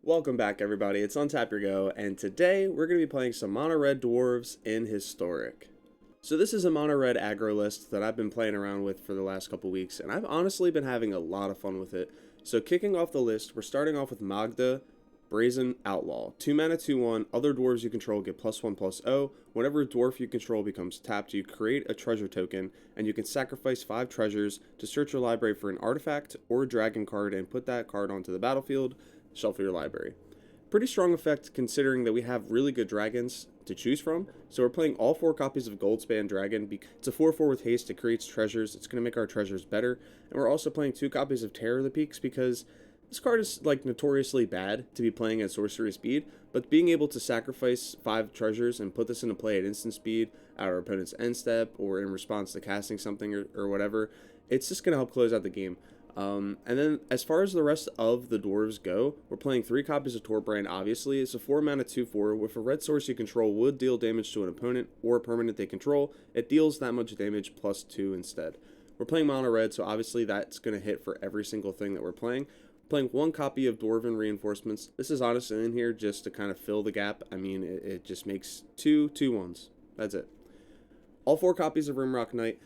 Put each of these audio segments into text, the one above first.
Welcome back, everybody. It's Untap Your Go, and today we're going to be playing some mono red dwarves in Historic. So this is a mono red aggro list that I've been playing around with for the last couple weeks, and I've honestly been having a lot of fun with it. So kicking off the list, we're starting off with Magda, Brazen, Outlaw. 2 mana, 2/1. Other dwarves you control get +1/+0. Whenever a dwarf you control becomes tapped, you create a treasure token, and you can sacrifice 5 treasures to search your library for an artifact or a dragon card and put that card onto the battlefield. Shuffle your library. Pretty strong effect considering that we have really good dragons to choose from. So we're playing all 4 copies of Goldspan Dragon. It's a 4/4 with haste. It creates treasures. It's going to make our treasures better. And we're also playing 2 copies of Terror of the Peaks because this card is like notoriously bad to be playing at sorcery speed. But being able to sacrifice 5 treasures and put this into play at instant speed at our opponent's end step or in response to casting something or whatever, it's just going to help close out the game. And then as far as the rest of the dwarves go, we're playing 3 copies of Torbran, obviously. It's a 4 mana 2/4. With a red source you control would deal damage to an opponent or a permanent they control. It deals that much damage +2 instead. We're playing mono red, so obviously that's going to hit for every single thing that we're playing. Playing 1 copy of Dwarven Reinforcements. This is honestly in here just to kind of fill the gap. I mean, it just makes 2 2/1s. That's it. All 4 copies of Rimrock Knight.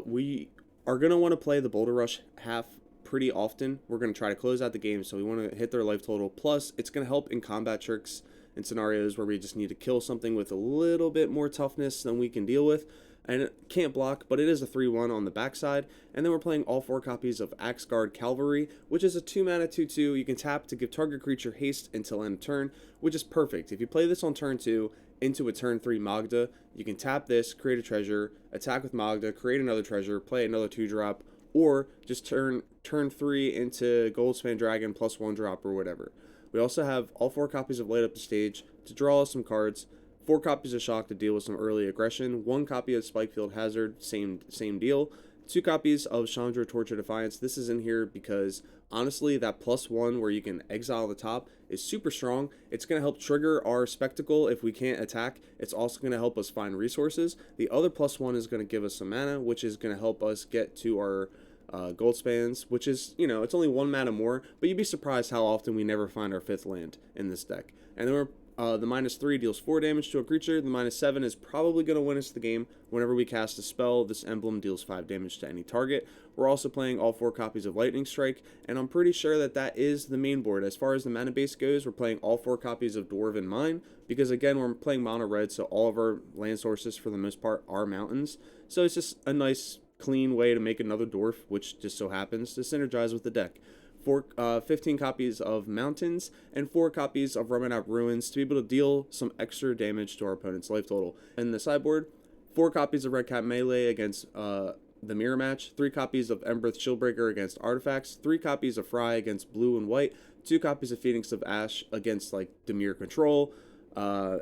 We are going to want to play the Boulder Rush half pretty often. We're going to try to close out the game, so we want to hit their life total. Plus, it's going to help in combat tricks and scenarios where we just need to kill something with a little bit more toughness than we can deal with. And it can't block, but it is a 3/1 on the backside. And then we're playing all 4 copies of Axgard Cavalry, which is a 2 mana 2/2. You can tap to give target creature haste until end of turn, which is perfect. If you play this on turn 2 into a turn 3 Magda, you can tap this, create a treasure, attack with Magda, create another treasure, play another 2-drop, or just turn 3 into Goldspan Dragon +1 drop or whatever. We also have all 4 copies of Light Up the Stage to draw some cards, 4 copies of Shock to deal with some early aggression, 1 copy of Spikefield Hazard, same deal, 2 copies of Chandra, Torture, Defiance. This is in here because honestly that +1 where you can exile the top is super strong. It's going to help trigger our Spectacle if we can't attack. It's also going to help us find resources. The other +1 is going to give us some mana, which is going to help us get to our gold spans, which is, you know, it's only 1 mana more, but you'd be surprised how often we never find our 5th land in this deck. And then the -3 deals 4 damage to a creature. The -7 is probably going to win us the game. Whenever we cast a spell, this emblem deals 5 damage to any target. We're also playing all 4 copies of Lightning Strike, and I'm pretty sure that that is the main board. As far as the mana base goes, we're playing all 4 copies of Dwarven Mine, because again, we're playing mono red, so all of our land sources for the most part are mountains. So it's just a nice clean way to make another dwarf, which just so happens to synergize with the deck. 15 copies of Mountains and 4 copies of Ramunap Ruins to be able to deal some extra damage to our opponent's life total. In the sideboard, 4 copies of Redcap Melee against the mirror match, 3 copies of Embereth Shieldbreaker against artifacts, 3 copies of Fry against blue and white, 2 copies of Phoenix of Ash against like Dimir control,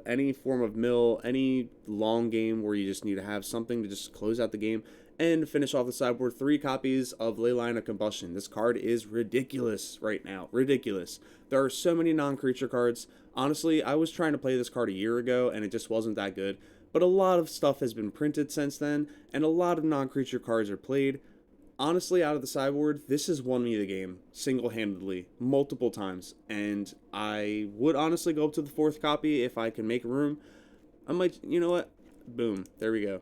any form of mill, any long game where you just need to have something to just close out the game. And finish off the sideboard, 3 copies of Leyline of Combustion. This card is ridiculous right now. Ridiculous. There are so many non-creature cards. Honestly, I was trying to play this card a year ago, and it just wasn't that good. But a lot of stuff has been printed since then, and a lot of non-creature cards are played. Honestly, out of the sideboard, this has won me the game single-handedly, multiple times. And I would honestly go up to the 4th copy if I can make room. I might, you know what? Boom. There we go.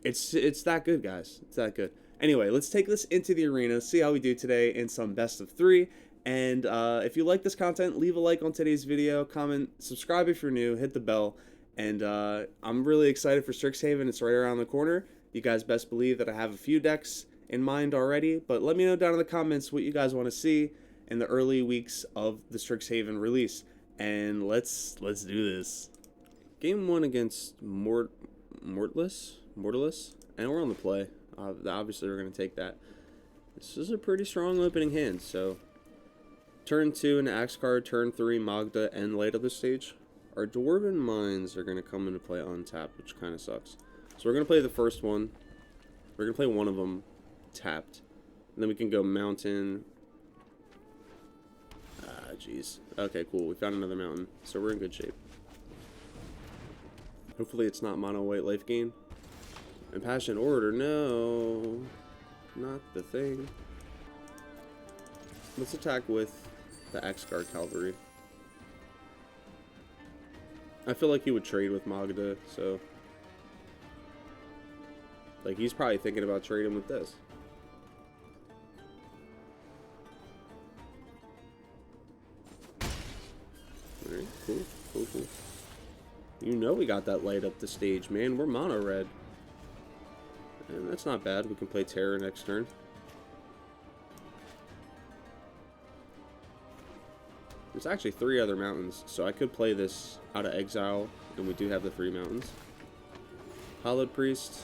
It's that good, guys. It's that good. Anyway, let's take this into the arena, see how we do today in some best of 3. And if you like this content, leave a like on today's video, comment, subscribe if you're new, hit the bell. And I'm really excited for Strixhaven. It's right around the corner. You guys best believe that I have a few decks in mind already, but let me know down in the comments what you guys want to see in the early weeks of the Strixhaven release. And let's do this. Game 1 against Mortalist, and we're on the play. Obviously, we're going to take that. This is a pretty strong opening hand, so turn 2 an Axe card, turn 3 Magda, and Light Up the Stage. Our Dwarven Mines are going to come into play untapped, which kind of sucks. So we're going to play the first one. We're going to play one of them tapped. And then we can go Mountain. Ah, jeez. Okay, cool. We found another mountain, so we're in good shape. Hopefully it's not mono white life gain. Impassioned Order, no. Not the thing. Let's attack with the Axgard Cavalry. I feel like he would trade with Magda, so... Like, he's probably thinking about trading with this. Alright, cool, cool, cool. You know we got that light up the stage, man. We're mono red. And that's not bad. We can play Terror next turn. There's actually 3 other mountains, so I could play this out of exile, and we do have the 3 mountains. Hollowed Priest.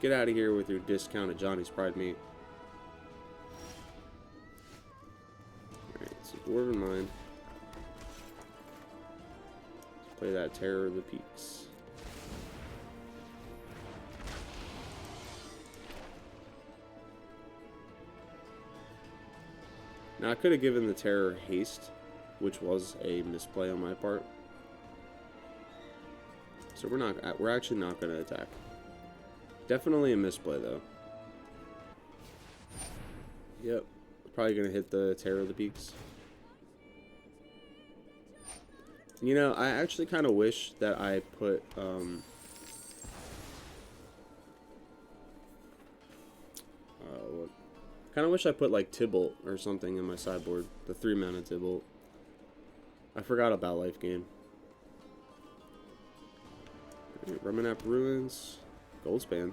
Get out of here with your discounted Johnny's Pride meat. Alright, so Dwarven Mine. Let's play that Terror of the Peaks. Now, I could have given the Terror haste, which was a misplay on my part. So we're actually not going to attack. Definitely a misplay, though. Yep. Probably going to hit the Terror of the Peaks. You know, I actually kind of wish that I put, kind of wish I put like Tybalt or something in my sideboard. The 3-mana Tybalt. I forgot about life gain. Right, Ramunap Ruins. Goldspan.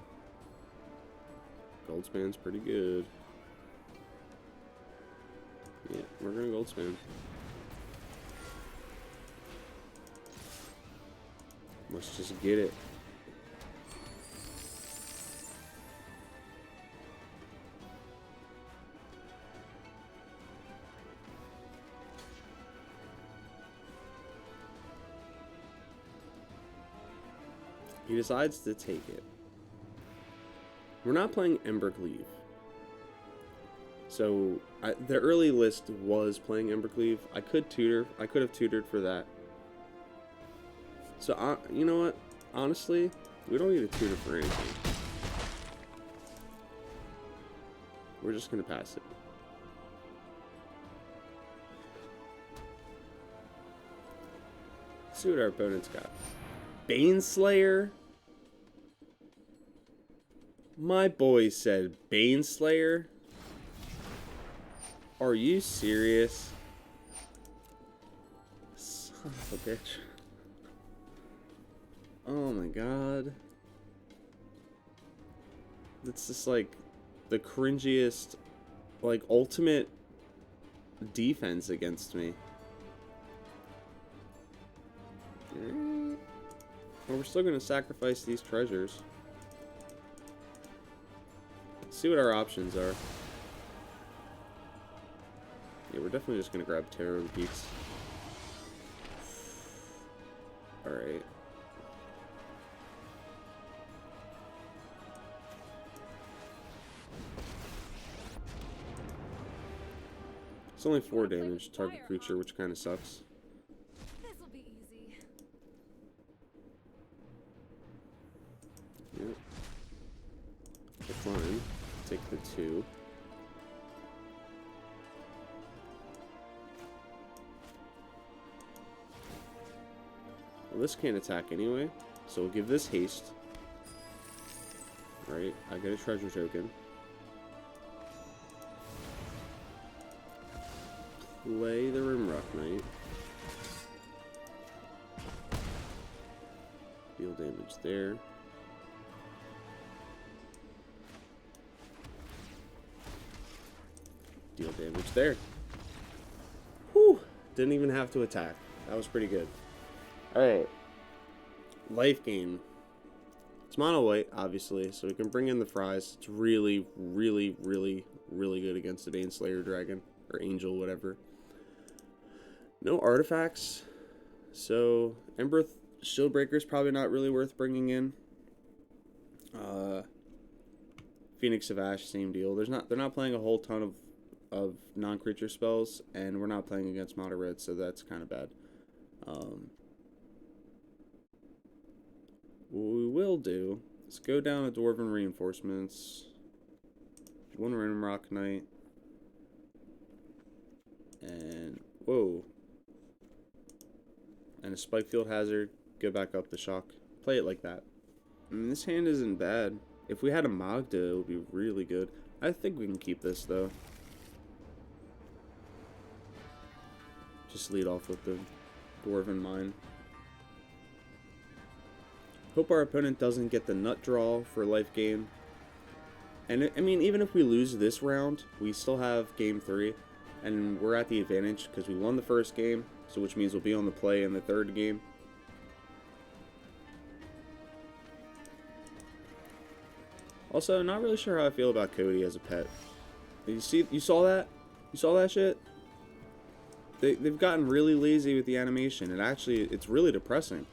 Goldspan's pretty good. Yeah, we're gonna Goldspan. Let's just get it. He decides to take it. We're not playing Embercleave. So, the early list was playing Embercleave. I could have tutored for that. So, you know what? Honestly, we don't need to tutor for anything. We're just going to pass it. Let's see what our opponent's got. Baneslayer? My boy said Baneslayer? Are you serious? Son of a bitch. Oh my god. That's just like the cringiest, like, ultimate defense against me. Well, we're still gonna sacrifice these treasures. Let's see what our options are. Yeah, we're definitely just gonna grab Terror of the Peaks. Alright. It's only 4 damage to target creature, which kind of sucks. This'll be easy. Yep. Decline. Take the 2. Well, this can't attack anyway, so we'll give this haste. Right, I get a treasure token. Play the Rimrock Knight. Deal damage there. Deal damage there. Whew! Didn't even have to attack. That was pretty good. Alright. Life gain. It's mono white, obviously, so we can bring in the fries. It's really, really, really, really good against the Baneslayer Dragon. Or Angel, whatever. No artifacts. So, Embereth Shieldbreaker is probably not really worth bringing in. Phoenix of Ash, same deal. They're not playing a whole ton of non-creature spells, and we're not playing against mono red, so that's kind of bad. What we will do is go down to Dwarven Reinforcements. One Rimrock Knight. And, whoa. And and a Spike Field Hazard, go back up the shock. Play it like that. I mean, this hand isn't bad. If we had a Magda, it would be really good. I think we can keep this, though. Just lead off with the Dwarven Mine. Hope our opponent doesn't get the nut draw for life gain. And, I mean, even if we lose this round, we still have game 3. And we're at the advantage because we won the first game, so which means we'll be on the play in the third game. Also, not really sure how I feel about Cody as a pet. You saw that? You saw that shit? They've gotten really lazy with the animation, and actually, it's really depressing.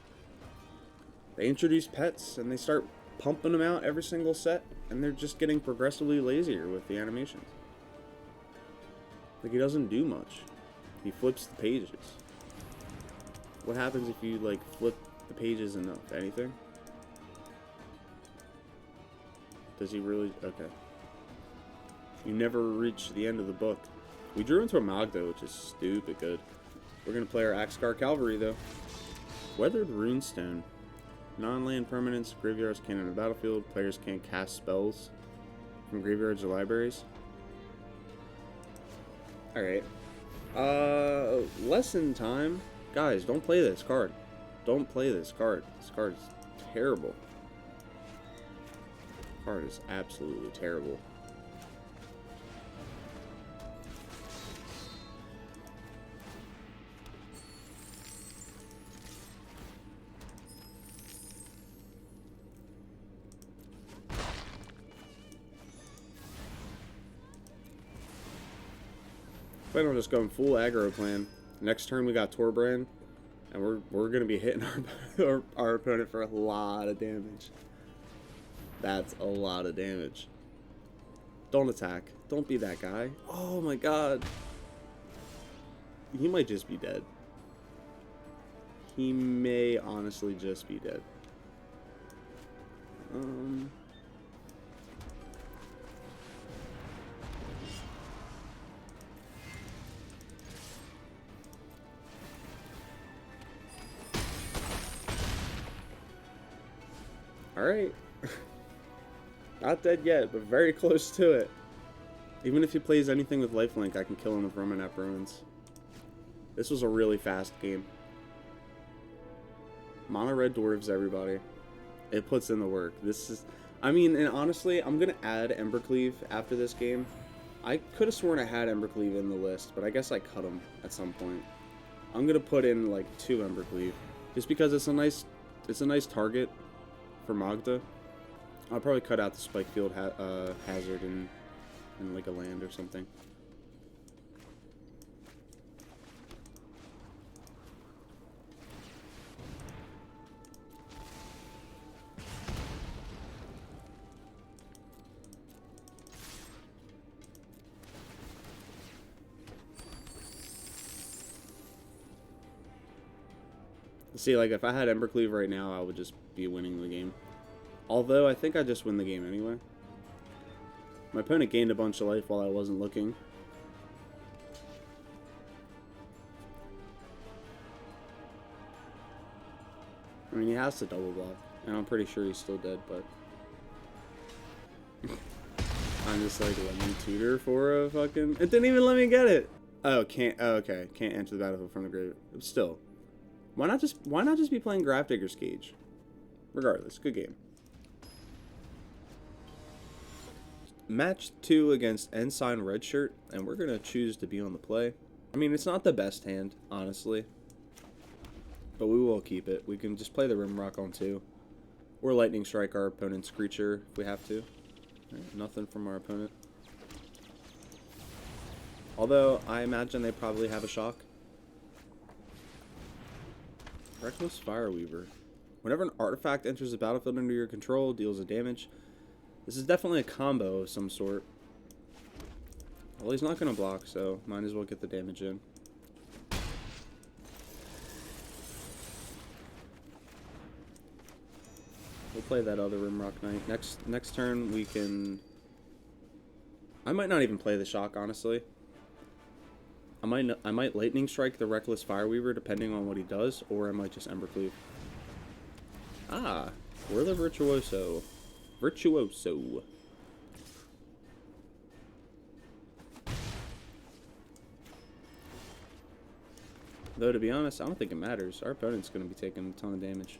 They introduce pets, and they start pumping them out every single set, and they're just getting progressively lazier with the animations. Like, he doesn't do much. He flips the pages. What happens if you, like, flip the pages enough? Anything? Does he really? Okay. You never reach the end of the book. We drew into a Magda, which is stupid good. We're going to play our Axgard Cavalry, though. Weathered Runestone. Non-land permanents. Graveyards can't enter the battlefield. Players can't cast spells from graveyards or libraries. Alright. Lesson time. Guys, don't play this card. Don't play this card. This card is terrible. This card is absolutely terrible. Plan on just going full aggro plan. Next turn we got Torbran, and we're gonna be hitting our opponent for a lot of damage. That's a lot of damage. Don't attack. Don't be that guy. Oh my god. He might just be dead. He may honestly just be dead. Alright. Not dead yet, but very close to it. Even if he plays anything with lifelink, I can kill him with Ramunap Ruins. This was a really fast game. Mono red dwarves, everybody. It puts in the work. This is... I mean, and honestly, I'm going to add Embercleave after this game. I could have sworn I had Embercleave in the list, but I guess I cut him at some point. I'm going to put in, like, 2 Embercleave. Just because it's a nice target for Magda. I'll probably cut out the Spike Field Hazard in like a land or something. See, like, if I had Embercleave right now, I would just be winning the game. Although, I think I just win the game anyway. My opponent gained a bunch of life while I wasn't looking. I mean, he has to double block. And I'm pretty sure he's still dead, but... I'm just like, let me tutor for a fucking... It didn't even let me get it! Oh, can't... Oh, okay. Can't enter the battlefield from the grave. Still. Why not just be playing Grafdigger's Cage? Regardless, good game. Match 2 against Ensign Redshirt, and we're gonna choose to be on the play. I mean, it's not the best hand, honestly, but we will keep it. We can just play the Rimrock on 2, or Lightning Strike our opponent's creature if we have to. Right, nothing from our opponent. Although I imagine they probably have a shock. Reckless Fireweaver. Whenever an artifact enters the battlefield under your control, deals a damage. This is definitely a combo of some sort. Well, he's not going to block, so might as well get the damage in. We'll play that other Rimrock Knight. Next turn we can... I might not even play the shock, honestly. I might Lightning Strike the Reckless Fireweaver depending on what he does, or I might just Embercleave. Ah, we're the Virtuoso. Virtuoso. Though, to be honest, I don't think it matters. Our opponent's going to be taking a ton of damage.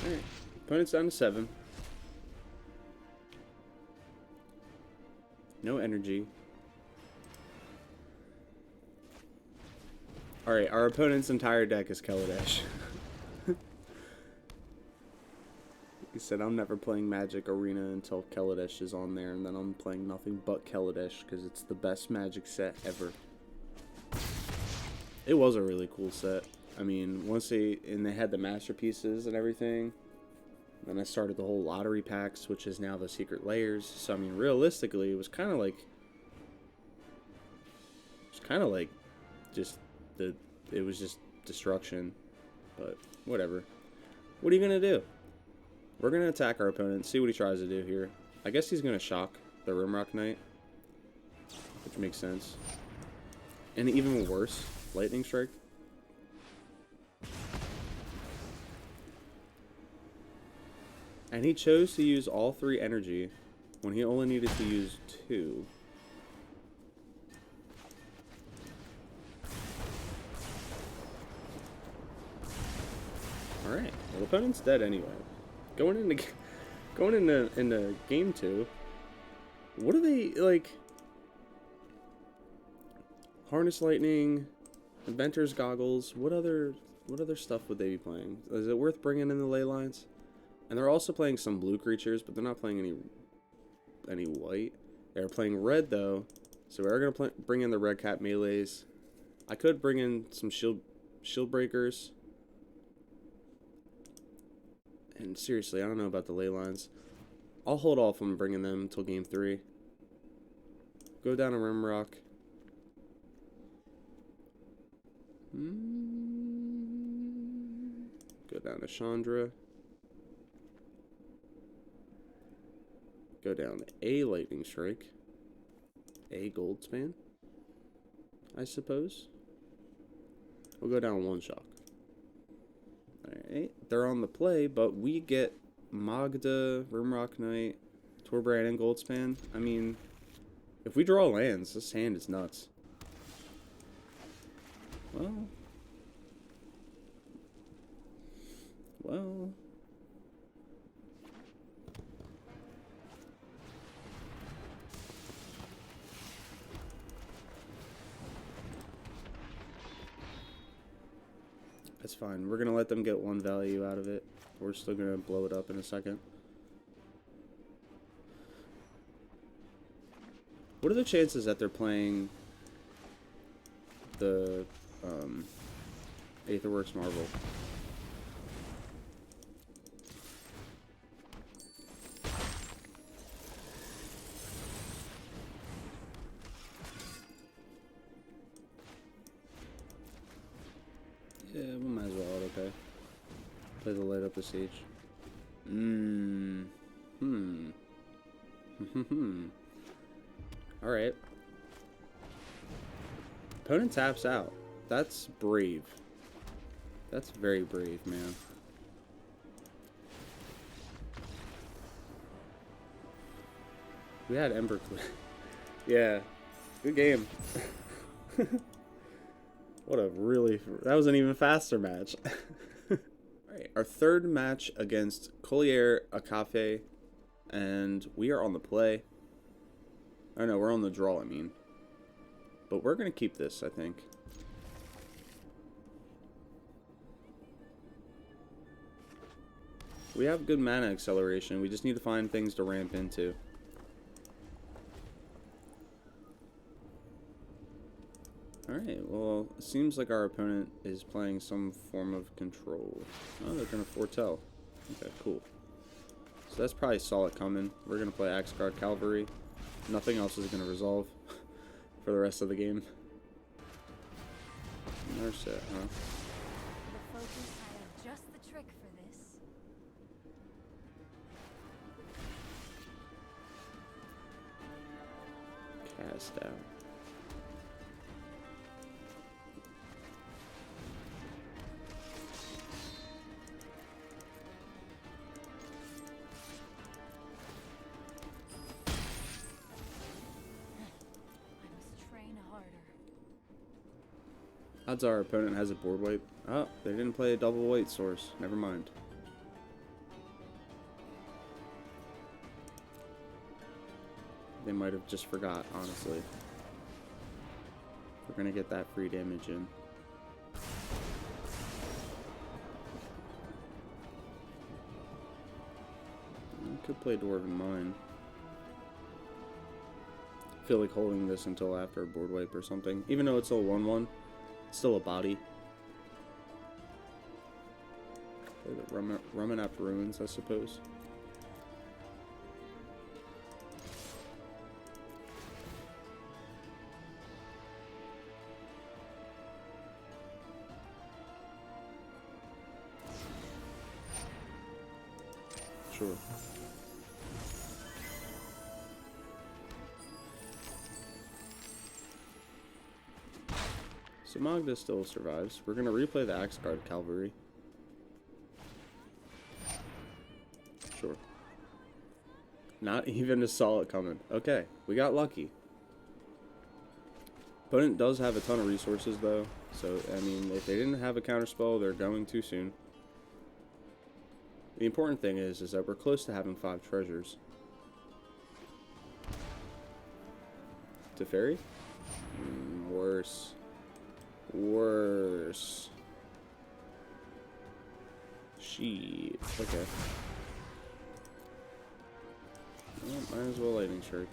Alright, opponent's down to 7. No energy. Alright, our opponent's entire deck is Kaladesh. He said, I'm never playing Magic Arena until Kaladesh is on there, and then I'm playing nothing but Kaladesh, because it's the best Magic set ever. It was a really cool set. I mean, once they had the masterpieces and everything, then I started the whole lottery packs, which is now the secret layers. So, I mean, realistically, it was kind of like, it was just destruction, but whatever. What are you gonna do? We're gonna attack our opponent, see what he tries to do here. I guess he's gonna shock the Rimrock Knight, which makes sense. And even worse, Lightning Strike. And he chose to use all 3 energy when he only needed to use 2. Alright, well, the opponent's dead anyway. Going into game 2, what are they, like, Harness Lightning, Inventor's Goggles, what other stuff would they be playing? Is it worth bringing in the ley lines? And they're also playing some blue creatures, but they're not playing any white. They're playing red, though, so we're going to bring in the Redcap Melees. I could bring in some Shieldbreakers. And seriously, I don't know about the ley lines. I'll hold off on bringing them until game 3. Go down to Rimrock. Go down to Chandra. Go down to a Lightning Strike. A Goldspan, I suppose. We'll go down 1 shock. Alright, they're on the play, but we get Magda, Rimrock Knight, Torbran, and Goldspan. I mean, if we draw lands, this hand is nuts. Well. That's fine. We're going to let them get 1 value out of it. We're still going to blow it up in a second. What are the chances that they're playing the Aetherworks Marvel? Yeah, we might as well auto-pay. Play the light up the siege. Alright. Opponent taps out. That's brave. That's very brave, man. We had Embercleave. Yeah. Good game. What a really... That was an even faster match. Alright, our third match against Collier Akafe. And we are on the play. Oh no, we're on the draw, I mean. But we're going to keep this, I think. We have good mana acceleration. We just need to find things to ramp into. Alright, well, it seems like our opponent is playing some form of control. Oh, they're going to foretell. Okay, cool. So that's probably solid coming. We're going to play Axgard Cavalry. Nothing else is going to resolve for the rest of the game. Nurse it, huh? The focus, I have just the trick for this. Cast out. Odds are our opponent has a board wipe. Oh, they didn't play a double white source. Never mind. They might have just forgot, honestly. We're gonna get that free damage in. We could play Dwarven Mine. I feel like holding this until after a board wipe or something. Even though it's still 1-1. Still a body. Play the Ramunap Ruins, I suppose. Sure. So Magda still survives. We're gonna replay the Axgard Cavalry. Sure. Not even a solid coming. Okay, we got lucky. Opponent does have a ton of resources though, so I mean, if they didn't have a counterspell, they're going too soon. The important thing is that we're close to having 5 treasures. Teferi? Worse. Worse. Shit. Okay. Well, might as well lightning strike.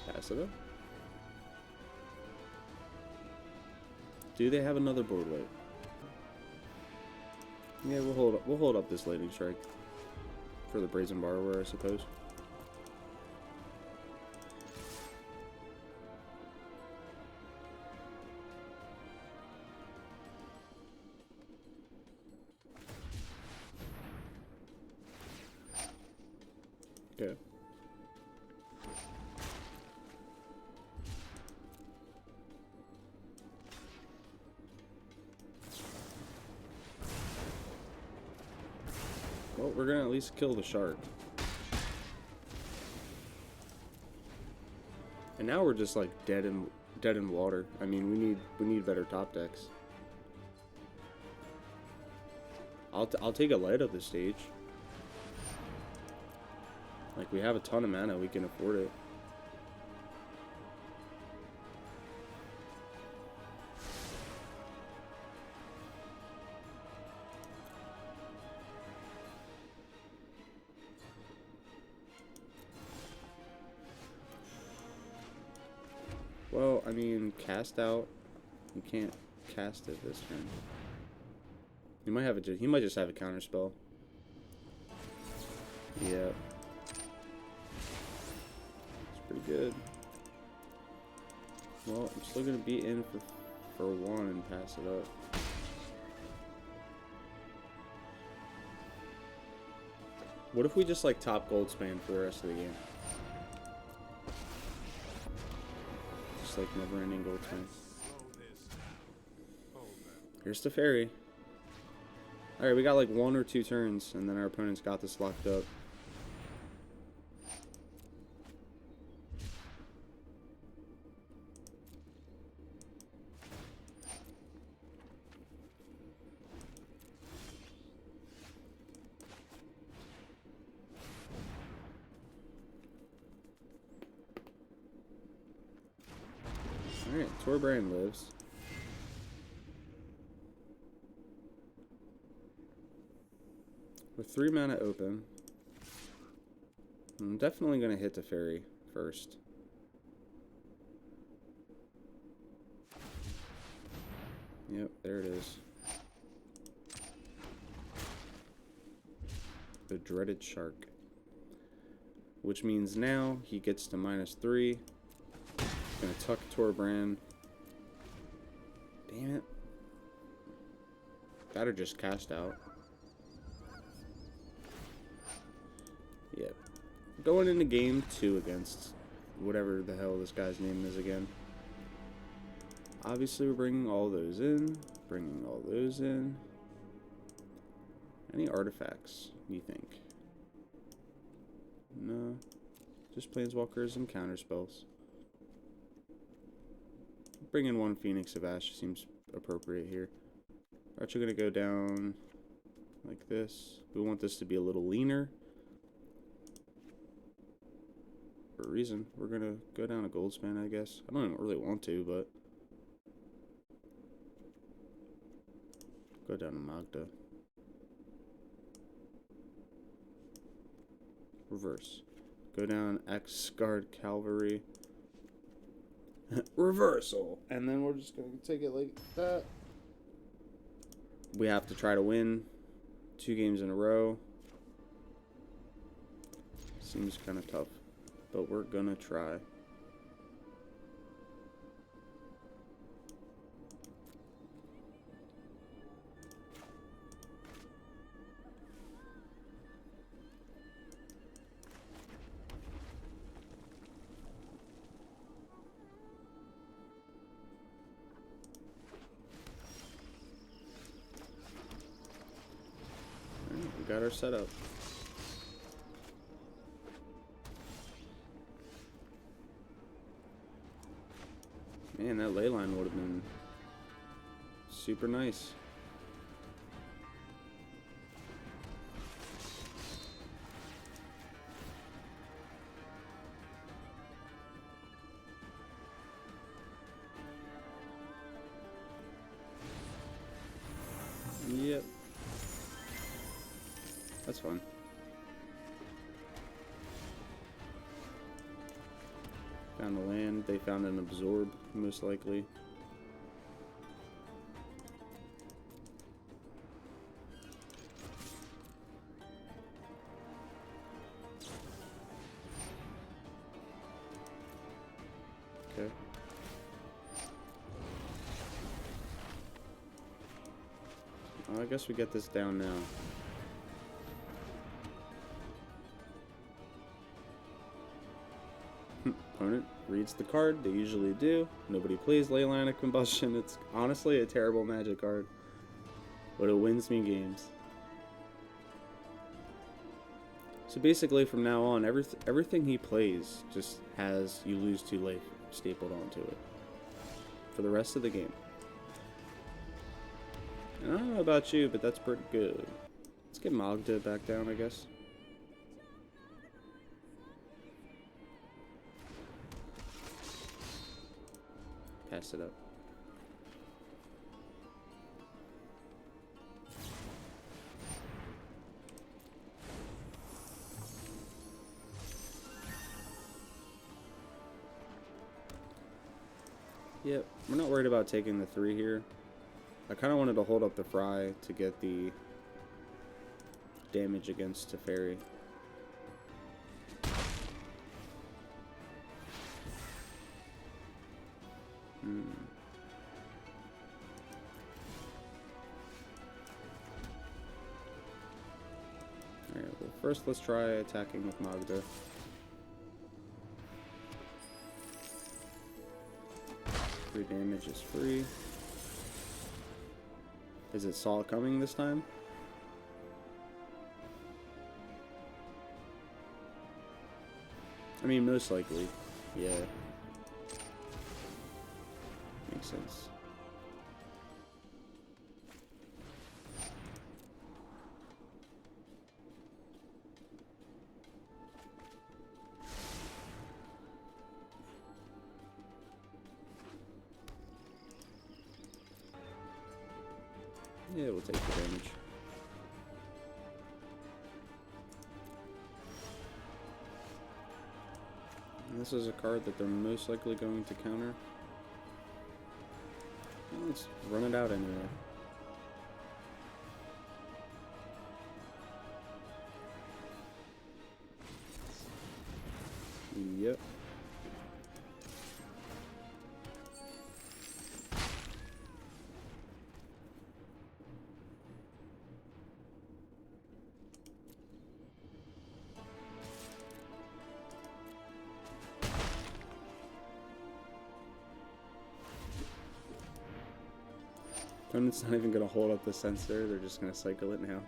Pass it up. Do they have another board wipe? Yeah, we'll hold up this lightning strike. For the Brazen Borrower, I suppose. Okay. Well, we're gonna at least kill the shark. And now we're just like dead in water. I mean, we need better top decks. I'll take a light up this stage. Like, we have a ton of mana, we can afford it. Well, I mean, cast out. You can't cast it this turn. He might have he might just have a counter spell. Yeah. It's pretty good. Well, I'm still gonna be in for 1 and pass it up. What if we just like top Goldspan for the rest of the game? Just like never ending Goldspan. Here's the fairy. Alright, we got like 1 or 2 turns, and then our opponent's got this locked up. Alright, Torbran lives. With 3 mana open, I'm definitely going to hit the fairy first. Yep, there it is. the dreaded shark. Which means now he gets to -3. Gonna tuck Torbran. Damn it. That'll just cast out. Yep. Going into game 2 against whatever the hell this guy's name is again. Obviously, we're bringing all those in. Bringing all those in. Any artifacts, you think? No. Just planeswalkers and counterspells. Bring in 1 Phoenix of Ash seems appropriate here. We're actually going to go down like this. We want this to be a little leaner. For a reason. We're going to go down a Goldspan, I guess. I don't even really want to, but... Go down to Magda. Reverse. Go down Axgard Cavalry. Reversal. And then we're just going to take it like that. We have to try to win 2 games in a row. Seems kind of tough. But we're going to try. Got our setup. Man, that Leyline would have been super nice. Yep. That's fine. Found the land. They found an absorb, most likely. Okay. Well, I guess we get this down now. Opponent reads the card. They usually do. Nobody plays Leyline of Combustion. It's honestly a terrible Magic card, but it wins me games. So basically, from now on, everything he plays just has you lose 2 life stapled onto it for the rest of the game. And I don't know about you, but that's pretty good. Let's get Magda back down, I guess. Pass it up. Yep, we're not worried about taking the 3 here. I kind of wanted to hold up the Fry to get the damage against Teferi. Alright, well first let's try attacking with Magda. Free damage is free. Is it Saw coming this time? I mean, most likely. Yeah. Makes sense. Yeah, we'll take the damage. And this is a card that they're most likely going to counter. Well, let's run it out anyway. Yep. Opponent's not even going to hold up the sensor, they're just going to cycle it now.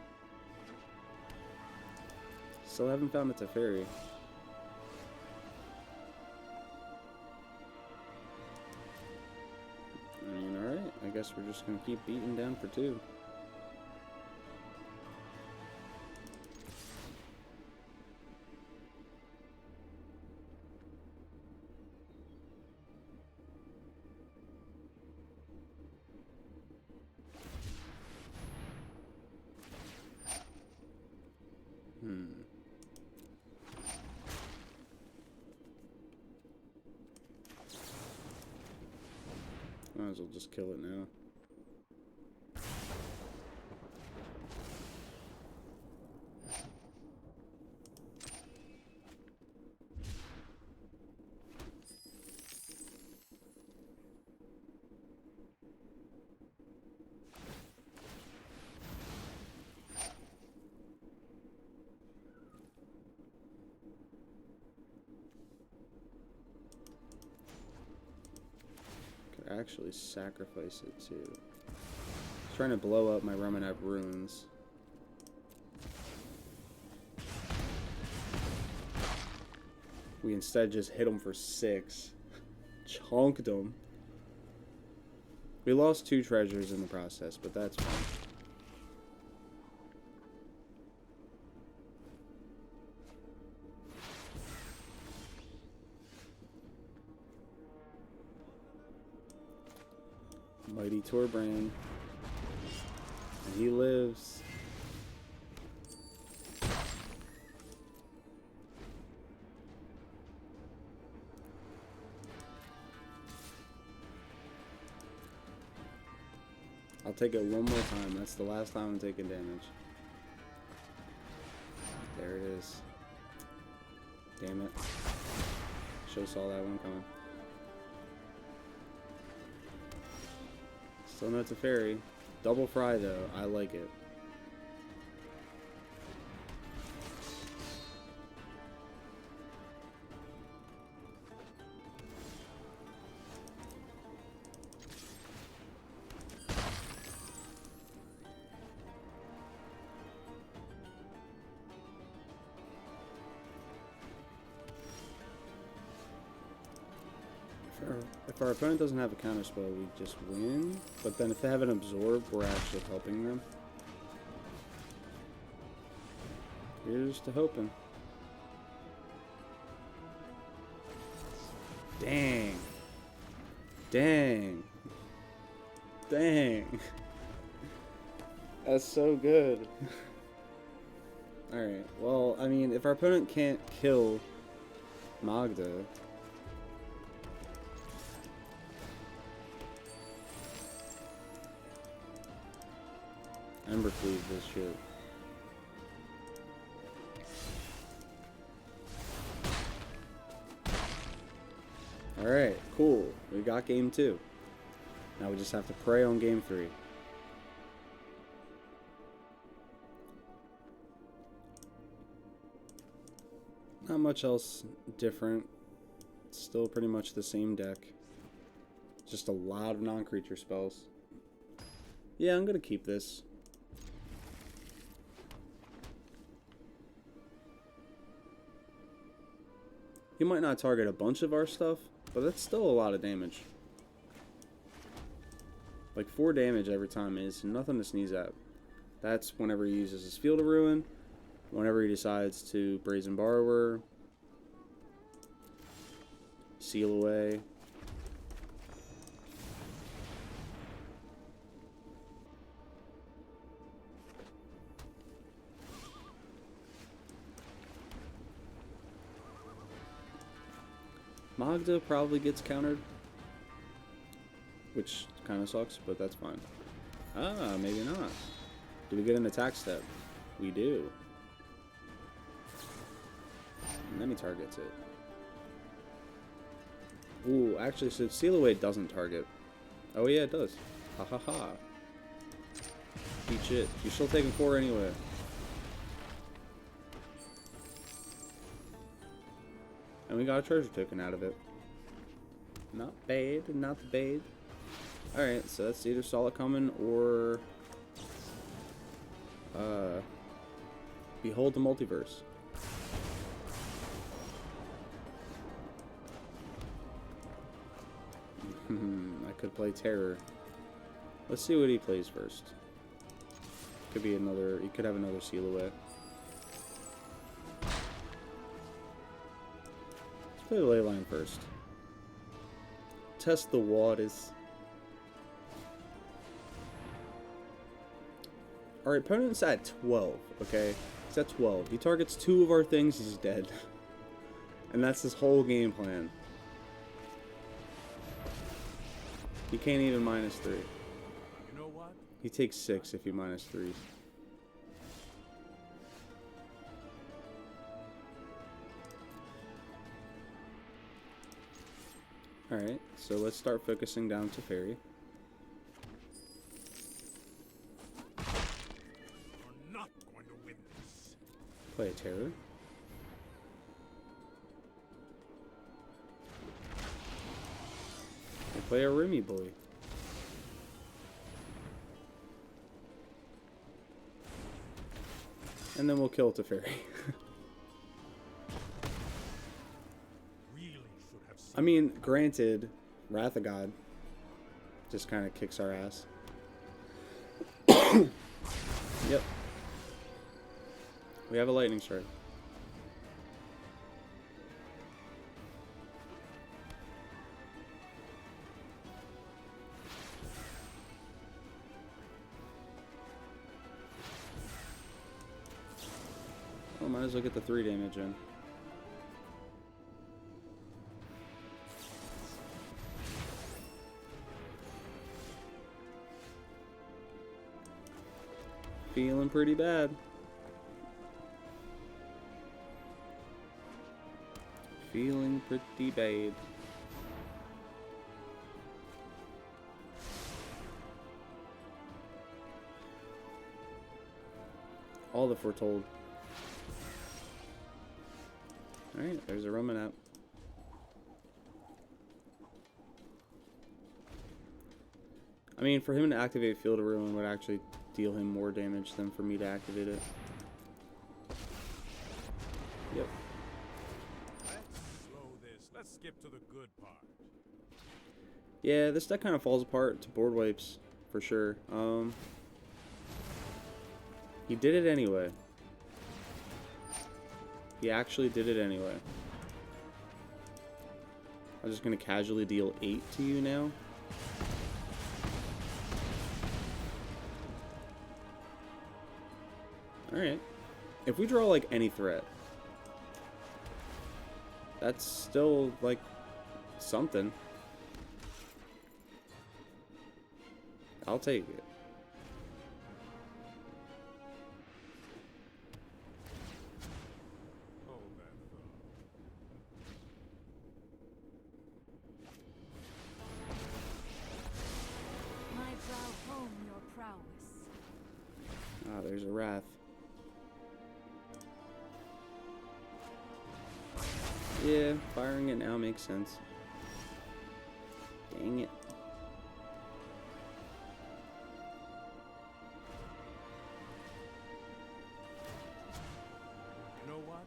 Still haven't found a Teferi. I mean, alright, I guess we're just going to keep beating down for 2. Might as well just kill it now. Actually sacrifice it too. Trying to blow up my Ramunap Ruins. We instead just hit him for 6. Chunked him. We lost 2 treasures in the process, but that's fine. Mighty Torbran. And he lives. I'll take it one more time. That's the last time I'm taking damage. There it is. Damn it. Should've saw that one coming. Still no Teferi. Double fry though. I like it. If our opponent doesn't have a counterspell, we just win. But then if they have an absorb, we're actually helping them. Here's to hoping. Dang. Dang. Dang. That's so good. Alright, well, I mean, if our opponent can't kill Magda, Embercleave this shit. Alright, cool. We got game 2. Now we just have to pray on game 3. Not much else different. It's still pretty much the same deck. Just a lot of non-creature spells. Yeah, I'm gonna keep this. He might not target a bunch of our stuff, but that's still a lot of damage. Like 4 damage every time is nothing to sneeze at. That's whenever he uses his Field of Ruin, whenever he decides to Brazen Borrower, Seal Away. Magda probably gets countered, which kind of sucks, but that's fine. Ah, maybe not. Do we get an attack step? We do. And then he targets it. Ooh, actually, so Seal Away doesn't target. Oh yeah, it does. Ha ha ha. Eat shit. You're still taking 4 anyway. And we got a treasure token out of it. Not bad, not bad. Alright, so that's either Solid Common or Behold the Multiverse. I could play Terror. Let's see what he plays first. Could be another, he could have another Seal Away. Let's play the Leyline first. Test the waters. Our opponent's at 12, okay? He's at 12. He targets 2 of our things, he's dead. And that's his whole game plan. He can't even -3. You know what? He takes 6 if he -3s. Alright, so let's start focusing down to Fairy. You're not going to win this. Play a Terror. And play a Rimmy Boy. And then we'll kill Teferi. Really should have seen. I mean, granted, Wrath of God just kind of kicks our ass. Yep. We have a Lightning Strike. Oh, might as well get the 3 damage in. Feeling pretty bad. Feeling pretty bad. All the Foretold. Alright, there's a Ramunap. I mean, for him to activate Field of Ruin would actually deal him more damage than for me to activate it. Yep. Let's slow this. Let's skip to the good part. Yeah, this deck kind of falls apart to board wipes, for sure. He did it anyway. He actually did it anyway. I'm just gonna casually deal 8 to you now. Alright. If we draw, like, any threat, that's still, like, something. I'll take it. Hold that thought. My brow home your prowess. Ah, there's a Wrath. Yeah, firing it now makes sense. Dang it. You know what?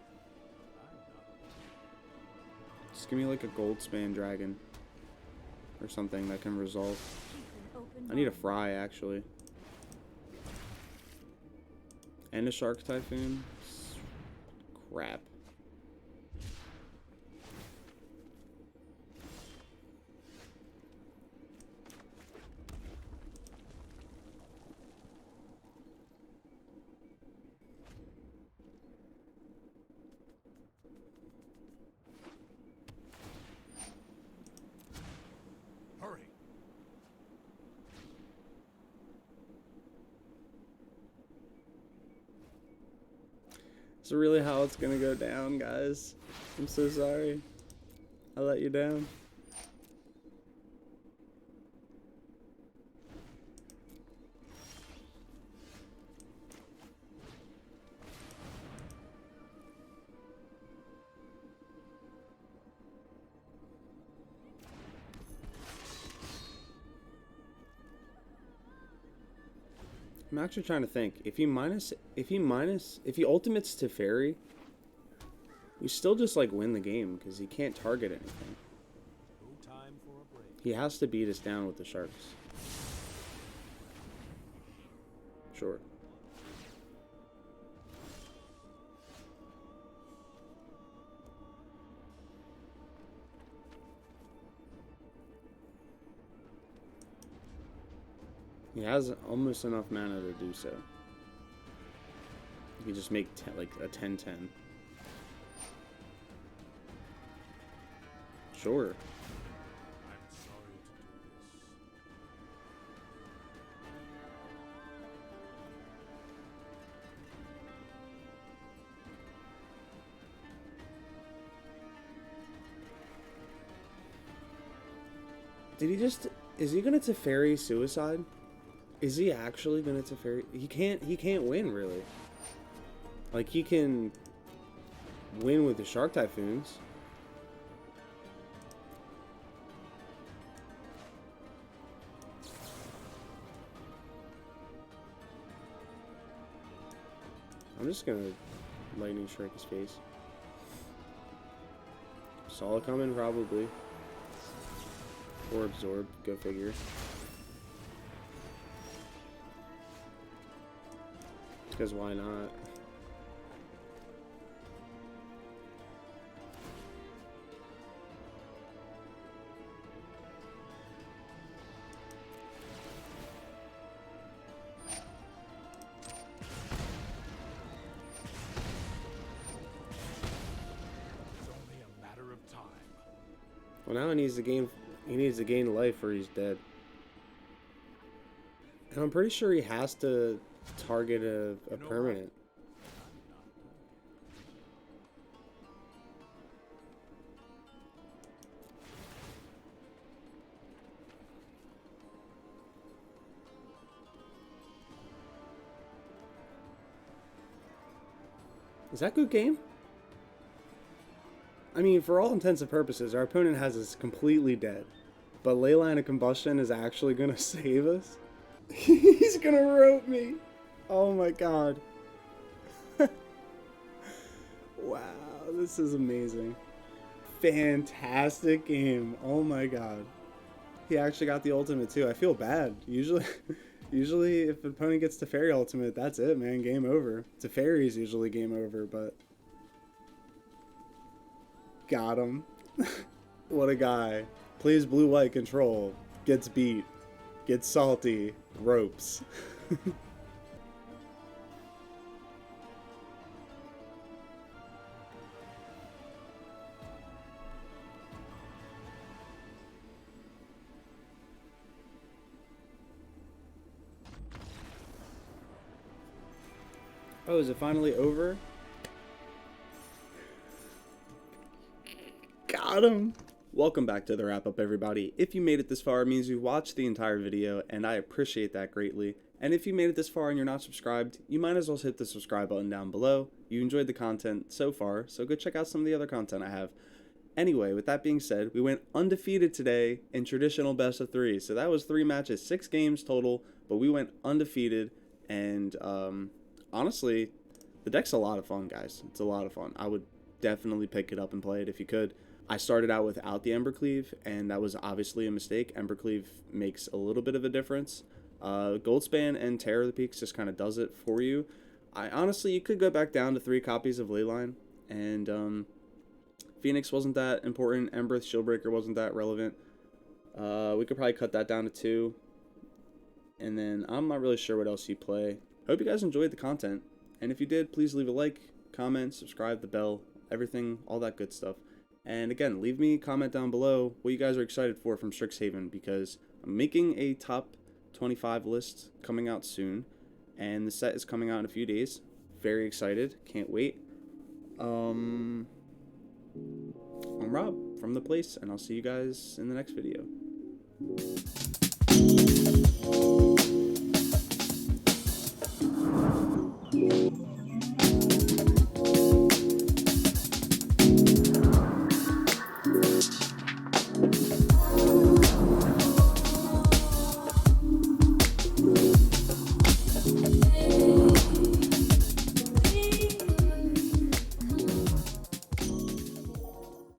Just give me like a Goldspan Dragon. Or something that can resolve. Keep an open I need a mind. Fry, actually. And a Shark Typhoon. Crap. Hurry. Is it really how it's gonna go down, guys? I'm so sorry. I let you down. I'm actually trying to think. If he ultimates Teferi, we still just like win the game because he can't target anything. No time for a break. He has to beat us down with the sharks. Sure. He has almost enough mana to do so. He could just make like a 10-10. Sure. I'm sorry to do this. Did he just... Is he gonna Teferi Suicide? Is he actually gonna Teferi? He can't win, really. Like, he can win with the Shark Typhoons. I'm just gonna lightning strike his face. Solid coming, probably. Or absorb, go figure. Because why not? It's only a matter of time. Well, now he needs to gain life or he's dead. And I'm pretty sure he has to target a permanent. Is that good game? I mean, for all intents and purposes, our opponent has us completely dead. But Leyline of Combustion is actually going to save us? He's going to rope me. Oh my god. Wow, this is amazing. Fantastic game. Oh my god. He actually got the ultimate too. I feel bad. Usually if an opponent gets Teferi ultimate, that's it, man. Game over. Teferi is usually game over, but... Got him. What a guy. Plays blue-white control. Gets beat. Gets salty. Ropes. Oh, is it finally over? Got him! Welcome back to the wrap up, everybody. If you made it this far, it means you watched the entire video, and I appreciate that greatly. And if you made it this far and you're not subscribed, you might as well hit the subscribe button down below. You enjoyed the content so far, so go check out some of the other content I have. Anyway, with that being said, we went undefeated today in traditional best of 3. So that was 3 matches, 6 games total, but we went undefeated, and honestly, the deck's a lot of fun, guys. It's a lot of fun. I would definitely pick it up and play it if you could. I started out without the Embercleave, and that was obviously a mistake. Embercleave makes a little bit of a difference. Goldspan and Terror of the Peaks just kind of does it for you. Honestly, you could go back down to 3 copies of Leyline, and Phoenix wasn't that important. Embereth Shieldbreaker wasn't that relevant. We could probably cut that down to 2. And then I'm not really sure what else you play. Hope you guys enjoyed the content. And if you did, please leave a like, comment, subscribe, the bell, everything, all that good stuff. And again, leave me a comment down below what you guys are excited for from Strixhaven, because I'm making a top 25 list coming out soon. And the set is coming out in a few days. Very excited. Can't wait. I'm Rob from The Place, and I'll see you guys in the next video.